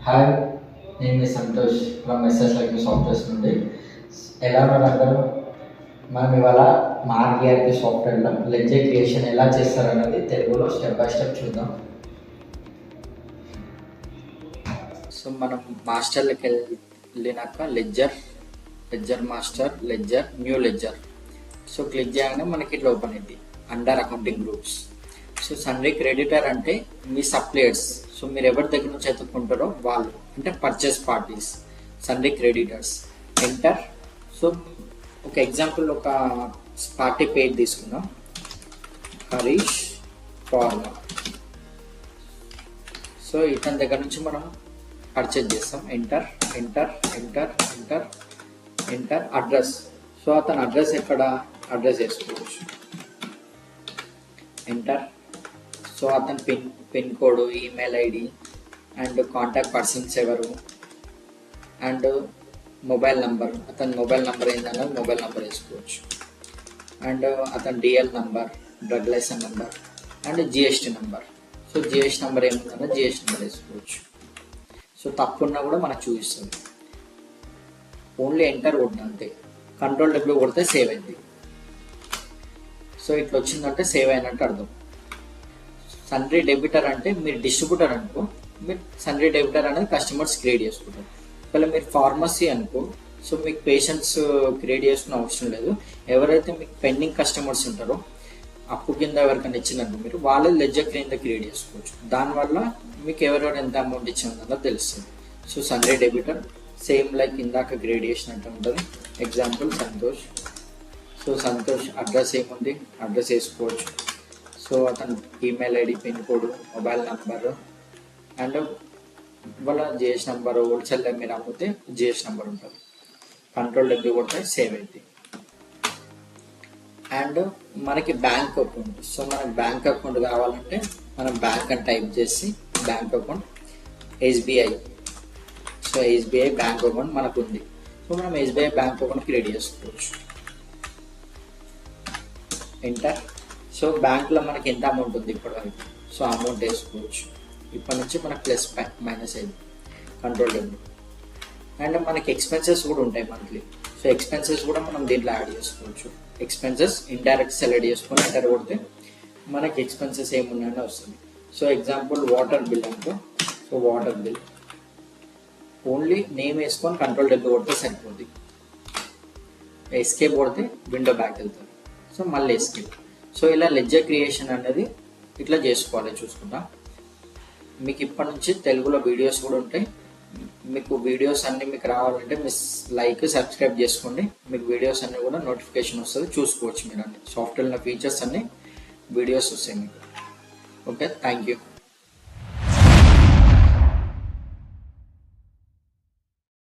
Hi, నేను మీ Santosh from ఎస్ఎస్ఐకి softwares నుండి. ఎలా ఉన్నారు అందరూ? మనం ఇవాళ మార్గిఆర్పి సాఫ్ట్వేర్లో లెడ్జర్ క్రియేషన్ ఎలా చేస్తారన్నది తెలుగులో స్టెప్ బై స్టెప్ చూద్దాం. సో మనం మాస్టర్లోకి వెళ్ళినాక ledger master, ledger, new ledger. So click చేయగానే మనకి ఇట్లా ఓపెన్ అయింది under accounting groups. So సన్రీ creditor అంటే మీ సప్లయర్స్. సో మీరు ఎవరి దగ్గర నుంచి ఎత్తుకుంటారో వాళ్ళు అంటే purchase parties, సన్రీ creditors. Enter. So ఒక ఎగ్జాంపుల్ ఒక పార్టీ పేరు తీసుకుందాం, హరీష్ ఫార్మా. సో ఇతని దగ్గర నుంచి మనం పర్చేజ్ చేస్తాం. Enter enter enter enter enter. Address. So అతని అడ్రస్ ఎక్కడ, అడ్రస్ వేసుకోవచ్చు. ఎంటర్. సో అతని pin code, email ID and contact persons ఎవరు అండ్ మొబైల్ నంబర్, అతని మొబైల్ నంబర్ ఏంటన్నది మొబైల్ నంబర్ వేసుకోవచ్చు. అండ్ అతని DL number, drug licence number and GST number. So GST number ఏముందన్న జిఎస్టీ నంబర్ వేసుకోవచ్చు. So తప్పున్నా కూడా మనకు చూపిస్తుంది. ఓన్లీ ఎంటర్ కొట్టిన అంతే. కంట్రోల్ డబ్ల్యూ కొడితే సేవ్ అయింది. సో ఇట్లా వచ్చిందంటే సేవ్ అయినట్టు అర్థం. సన్రీ డెబిటర్ అంటే మీరు డిస్ట్రిబ్యూటర్ అనుకో, మీరు సన్రీ డెబిటర్ అనేది కస్టమర్స్ క్రియేట్ చేసుకుంటారు. ఒకవేళ మీరు ఫార్మసీ అనుకో, సో మీకు పేషెంట్స్ క్రియేట్ చేసుకునే అవసరం లేదు. ఎవరైతే మీకు పెండింగ్ కస్టమర్స్ ఉంటారో, అప్పు కింద ఎవరికైనా ఇచ్చినట్టు మీరు వాళ్ళే లెడ్జర్ కింద క్రియేట్ చేసుకోవచ్చు. దానివల్ల మీకు ఎవరెవరు ఎంత అమౌంట్ ఇచ్చిందో తెలుస్తుంది. సో సన్రీ డెబిటర్ సేమ్ లైక్ ఇందాక క్రియేట్ చేసినట్టు ఉంటుంది. Example Santosh. So Santosh address ఏముంది, అడ్రస్ వేసుకోవచ్చు. సో అతని email ID, pin code, mobile number and వాళ్ళ జిఎస్ నెంబర్. హోల్సేల్లో మీరు అమ్మితే జిఎస్ నెంబర్ ఉంటుంది. కంట్రోల్ డబ్ల్యూ కొడితే సేవ్ అయింది. అండ్ మనకి బ్యాంక్ అకౌంట్. సో మనకి బ్యాంక్ అకౌంట్ కావాలంటే మనం బ్యాంక్ అని టైప్ చేసి bank account SBI. So SBI bank account మనకు ఉంది. సో మనం ఎస్బీఐ బ్యాంక్ అకౌంట్ క్రియేట్ చేసుకోవచ్చు. ఎంటర్. సో బ్యాంక్లో మనకి ఎంత అమౌంట్ ఉంది ఇప్పటివరకు, సో అమౌంట్ వేసుకోవచ్చు. ఇప్పటి నుంచి మనకు ప్లస్ మైనస్ అయింది. Control W. అండ్ మనకి ఎక్స్పెన్సెస్ కూడా ఉంటాయి మంత్లీ. సో ఎక్స్పెన్సెస్ కూడా మనం దీంట్లో యాడ్ చేసుకోవచ్చు. ఎక్స్పెన్సెస్ ఇండైరెక్ట్ సెలెక్ట్ చేసుకొని ఎంటర్ కొడితే మనకి ఎక్స్పెన్సెస్ ఏమున్నాయని వస్తుంది. సో ఎగ్జాంపుల్ వాటర్ బిల్ అనుకో. So water bill only name వేసుకొని కంట్రోల్ డబ్ల్యూ కొడితే సరిపోద్ది. ఎస్కేప్ కొడితే విండో బ్యాక్ వెళ్తుంది. సో మళ్ళీ ఎస్కేప్. సో ఇలా లెడ్జర్ క్రియేషన్ అనేది ఇట్లా చేసుకోవాలి. చూసుకుంటా మీకు ఇప్పటి నుంచి తెలుగులో వీడియోస్ కూడా ఉంటాయి. మీకు వీడియోస్ అన్నీ మీకు రావాలంటే మీ సబ్స్క్రైబ్ చేసుకోండి. మీకు వీడియోస్ అన్నీ కూడా నోటిఫికేషన్ వస్తుంది, చూసుకోవచ్చు. మీరు అన్ని సాఫ్ట్వేర్లో ఫీచర్స్ అన్ని వీడియోస్ వస్తాయి మీకు. Okay, thank you.